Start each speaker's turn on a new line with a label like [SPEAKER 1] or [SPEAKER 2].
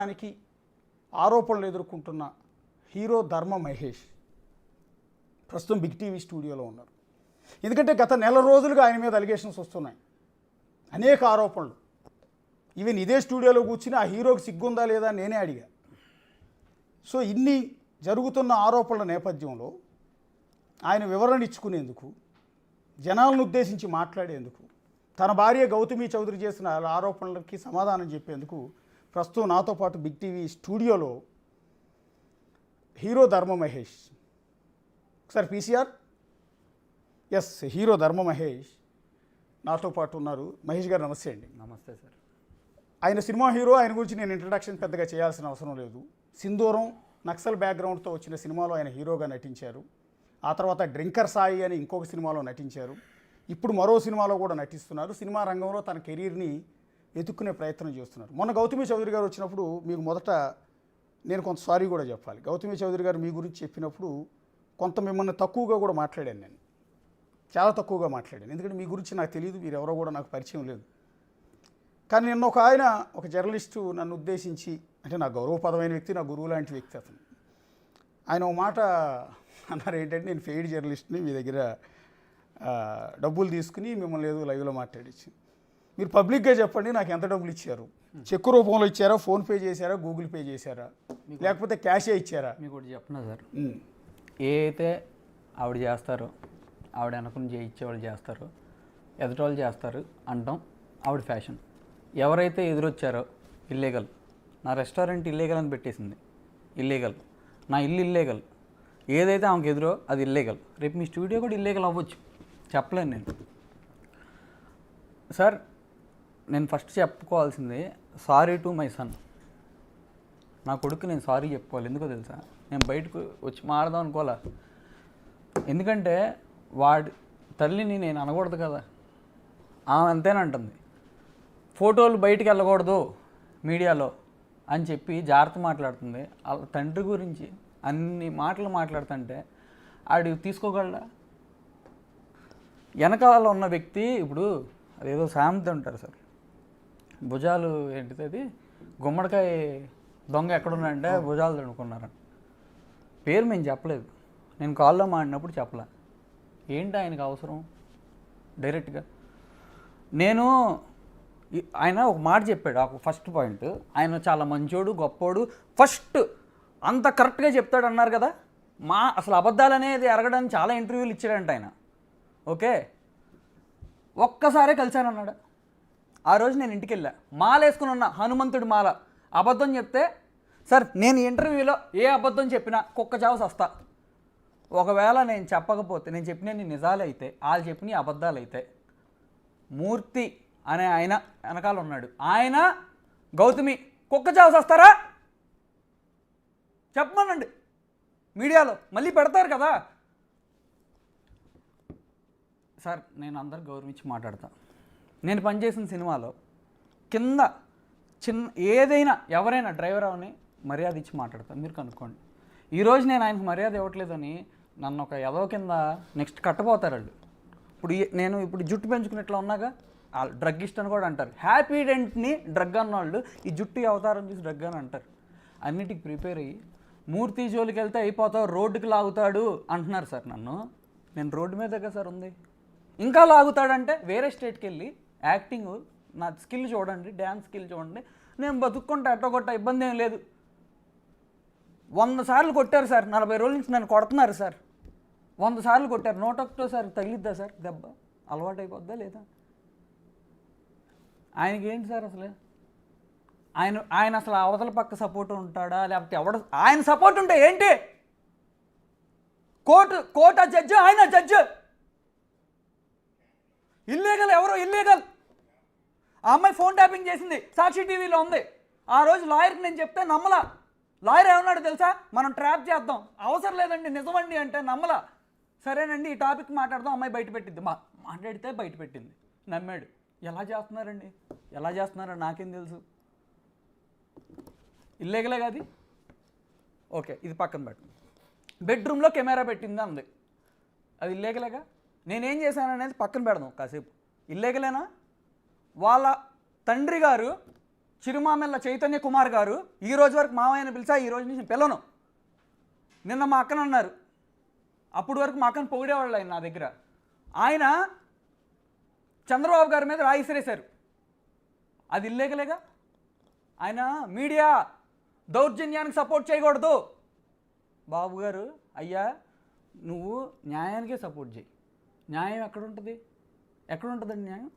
[SPEAKER 1] దానికి ఆరోపణలు ఎదుర్కొంటున్న హీరో ధర్మ మహేష్ ప్రస్తుతం బిగ్ టీవీ స్టూడియోలో ఉన్నారు. ఎందుకంటే గత నెల రోజులుగా ఆయన మీద అలిగేషన్స్ వస్తున్నాయి, అనేక ఆరోపణలు. ఈవెన్ ఇదే స్టూడియోలో కూర్చుని ఆ హీరోకి సిగ్గుందా లేదా నేనే అడిగా. సో ఇన్ని జరుగుతున్న ఆరోపణల నేపథ్యంలో ఆయన వివరణ ఇచ్చుకునేందుకు, జనాలను ఉద్దేశించి మాట్లాడేందుకు, తన భార్య గౌతమి చౌదరి చేసిన ఆరోపణలకి సమాధానం చెప్పేందుకు ప్రస్తుతం నాతో పాటు బిగ్ టీవీ స్టూడియోలో హీరో ధర్మ మహేష్, ఒకసారి పీసీఆర్, ఎస్, హీరో ధర్మ మహేష్ నాతో పాటు ఉన్నారు. మహేష్ గారు నమస్తే అండి.
[SPEAKER 2] నమస్తే సార్.
[SPEAKER 1] ఆయన సినిమా హీరో, ఆయన గురించి నేను ఇంట్రడక్షన్ పెద్దగా చేయాల్సిన అవసరం లేదు. సింధూరం నక్సల్ బ్యాక్గ్రౌండ్తో వచ్చిన సినిమాలో ఆయన హీరోగా నటించారు. ఆ తర్వాత డ్రింకర్ సాయి అని ఇంకొక సినిమాలో నటించారు. ఇప్పుడు మరో సినిమాలో కూడా నటిస్తున్నారు. సినిమా రంగంలో తన కెరీర్ని వెతుక్కునే ప్రయత్నం చేస్తున్నారు. మొన్న గౌతమి చౌదరి గారు వచ్చినప్పుడు మీకు మొదట నేను కొంత సారీ కూడా చెప్పాలి. గౌతమి చౌదరి గారు మీ గురించి చెప్పినప్పుడు కొంత మిమ్మల్ని తక్కువగా కూడా మాట్లాడాను. నేను చాలా తక్కువగా మాట్లాడాను, ఎందుకంటే మీ గురించి నాకు తెలియదు, మీరు ఎవరో కూడా నాకు పరిచయం లేదు. కానీ నిన్న ఒక జర్నలిస్టు నన్ను ఉద్దేశించి, అంటే నా గౌరవపదమైన వ్యక్తి, నా గురువు లాంటి వ్యక్తి అతను, ఆయన ఒక మాట అన్నారు. ఏంటంటే, నేను ఫెయిడ్ జర్నలిస్ట్ని, మీ దగ్గర డబ్బులు తీసుకుని మిమ్మల్ని ఏదో లైవ్లో మాట్లాడించి, మీరు పబ్లిక్గా చెప్పండి నాకు ఎంత డబ్బులు ఇచ్చారు, చెక్కు రూపంలో ఇచ్చారా, ఫోన్పే చేశారా, గూగుల్ పే చేశారా, లేకపోతే క్యాషే ఇచ్చారా?
[SPEAKER 2] మీకు ఒకటి చెప్పనా సార్, ఏ అయితే ఆవిడ చేస్తారో, ఆవిడ అనుకుని చేయించేవాళ్ళు చేస్తారో, ఎదుటోళ్ళు చేస్తారు అంటాం ఆవిడ ఫ్యాషన్. ఎవరైతే ఎదురొచ్చారో ఇల్లీగల్, నా రెస్టారెంట్ ఇల్లీగల్ అని పెట్టేసింది, ఇల్లీగల్, నా ఇల్లు ఇల్లీగల్, ఏదైతే ఆమెకు ఎదురో అది ఇల్లీగల్. రేపు మీ స్టూడియో కూడా ఇల్లీగల్ అవ్వచ్చు, చెప్పలేను నేను. సార్, నేను ఫస్ట్ చెప్పుకోవాల్సింది సారీ టు మై సన్. నా కొడుకు నేను సారీ చెప్పుకోవాలి. ఎందుకో తెలుసా, నేను బయటకు వచ్చి మాడదాం అనుకోవాలా. ఎందుకంటే వాడి తల్లిని నేను అనకూడదు కదా, ఆమె అంతేనంటుంది. ఫోటోలు బయటికి వెళ్ళకూడదు మీడియాలో అని చెప్పి జాగ్రత్త మాట్లాడుతుంది. వాళ్ళ తండ్రి గురించి అన్ని మాటలు మాట్లాడుతుంటే ఆడు తీసుకోగలడా? వెనకాల ఉన్న వ్యక్తి, ఇప్పుడు అదేదో సామెత ఉంటారు సార్, భుజాలు ఏంటిది అది, గుమ్మడికాయ దొంగ ఎక్కడున్నాడంటే భుజాలు తడుకున్నారని. పేరు మేము చెప్పలేదు, నేను కాల్లో మాడినప్పుడు చెప్పలే. ఏంటి ఆయనకు అవసరం డైరెక్ట్గా? నేను ఆయన ఒక మాట చెప్పాడు, ఒక ఫస్ట్ పాయింట్, ఆయన చాలా మంచోడు, గొప్పోడు, ఫస్ట్ అంత కరెక్ట్గా చెప్తాడు అన్నారు కదా. అసలు అబద్ధాలు అనేది ఎరగడానికి చాలా ఇంటర్వ్యూలు ఇచ్చాడంట ఆయన. ఓకే, ఒక్కసారే కలిశానన్నాడు. ఆ రోజు నేను ఇంటికి వెళ్ళా, మాల వేసుకుని ఉన్నా, హనుమంతుడి మాల. అబద్ధం చెప్తే, సార్ నేను ఇంటర్వ్యూలో ఏ అబద్ధం చెప్పినా కుక్క చావు సస్తా. ఒకవేళ నేను చెప్పకపోతే, నేను చెప్పిన నిజాలు అయితే, వాళ్ళు చెప్పిన అబద్ధాలు అయితే, మూర్తి అనే ఆయన వెనకాల ఉన్నాడు, ఆయన గౌతమి కుక్క చావు సస్తారా చెప్పమనండి, మీడియాలో మళ్ళీ పెడతారు కదా. సార్, నేను అందరు గౌరవించి మాట్లాడతా. నేను పనిచేసిన సినిమాలో కింద చిన్న ఏదైనా ఎవరైనా డ్రైవర్ అవని మర్యాద ఇచ్చి మాట్లాడతాను, మీరు కనుక్కోండి. ఈరోజు నేను ఆయనకు మర్యాద ఇవ్వట్లేదని నన్ను ఒక ఎదవ కింద నెక్స్ట్ కట్టబోతారు వాళ్ళు. ఇప్పుడు జుట్టు పెంచుకున్నట్లు ఉన్నాగా, డ్రగ్గిస్ట్ అని కూడా అంటారు. హ్యాపీ డెంట్ని డ్రగ్ అన్నవాళ్ళు ఈ జుట్టు అవతారం చూసి డ్రగ్ అని అంటారు. అన్నిటికి ప్రిపేర్ అయ్యి మూర్తి జోలికి వెళ్తే అయిపోతావు, రోడ్డుకి లాగుతాడు అంటున్నారు సార్ నన్ను. నేను రోడ్డు మీద కదా సార్ ఉంది, ఇంకా లాగుతాడంటే వేరే స్టేట్కి వెళ్ళి యాక్టింగ్, నా స్కిల్ చూడండి, డ్యాన్స్ స్కిల్ చూడండి, నేను బతుక్కుంటా, ఎట్టగొట్ట ఇబ్బంది ఏం లేదు. 100 సార్లు కొట్టారు సార్, 40 రోజుల నుంచి నన్ను కొడుతున్నారు సార్. 100 సార్లు కొట్టారు, 101 తగిలిద్దా సార్ దెబ్బ? అలవాటు అయిపోద్దా లేదా? ఆయనకి ఏంటి సార్ అసలు? ఆయన అసలు అవతల పక్క సపోర్ట్ ఉంటాడా, లేకపోతే ఆయన సపోర్ట్ ఉంటే ఏంటి? కోర్టు జడ్జి, ఆయన జడ్జి. ఇల్లీగల్, ఎవరో ఇల్లీగల్. ఆ అమ్మాయి ఫోన్ ట్యాపింగ్ చేసింది, సాక్షి టీవీలో ఉంది. ఆ రోజు లాయర్కి నేను చెప్తే నమ్మలా. లాయర్ ఏమన్నాడు తెలుసా, మనం ట్రాప్ చేద్దాం, అవసరం లేదండి నిజమండి అంటే నమ్మలా. సరేనండి ఈ టాపిక్ మాట్లాడదాం, అమ్మాయి బయట పెట్టింది, మాట్లాడితే బయట పెట్టింది, నమ్మాడు. ఎలా చేస్తున్నారండి, ఎలా చేస్తున్నారో నాకేం తెలుసు. ఇల్లీగలే కాదు. ఓకే, ఇది పక్కన పెట్టు. బెడ్రూమ్లో కెమెరా పెట్టింది అంది, అది ఇల్లీగలేగా. నేనేం చేశాను అనేది పక్కన పెడదాం కాసేపు. ఇల్లీగలేనా? వాళ్ళ తండ్రి గారు చిరుమామెల్ల చైతన్య కుమార్ గారు ఈ రోజు వరకు మామయ్యని పిలిచా, ఈ రోజు నుంచి పిల్లను. నిన్న మా అక్కను అన్నారు, అప్పుడు వరకు మా అక్కను పొగిడేవాళ్ళు ఆయన నా దగ్గర. ఆయన చంద్రబాబు గారి మీద రాయి విసిరేశారు, అది ఇల్లేగలేగా. ఆయన మీడియా దౌర్జన్యానికి సపోర్ట్ చేయకూడదు. బాబు గారు, అయ్యా నువ్వు న్యాయానికే సపోర్ట్ చేయి. న్యాయం ఎక్కడుంటుంది? ఎక్కడుంటుందండి న్యాయం?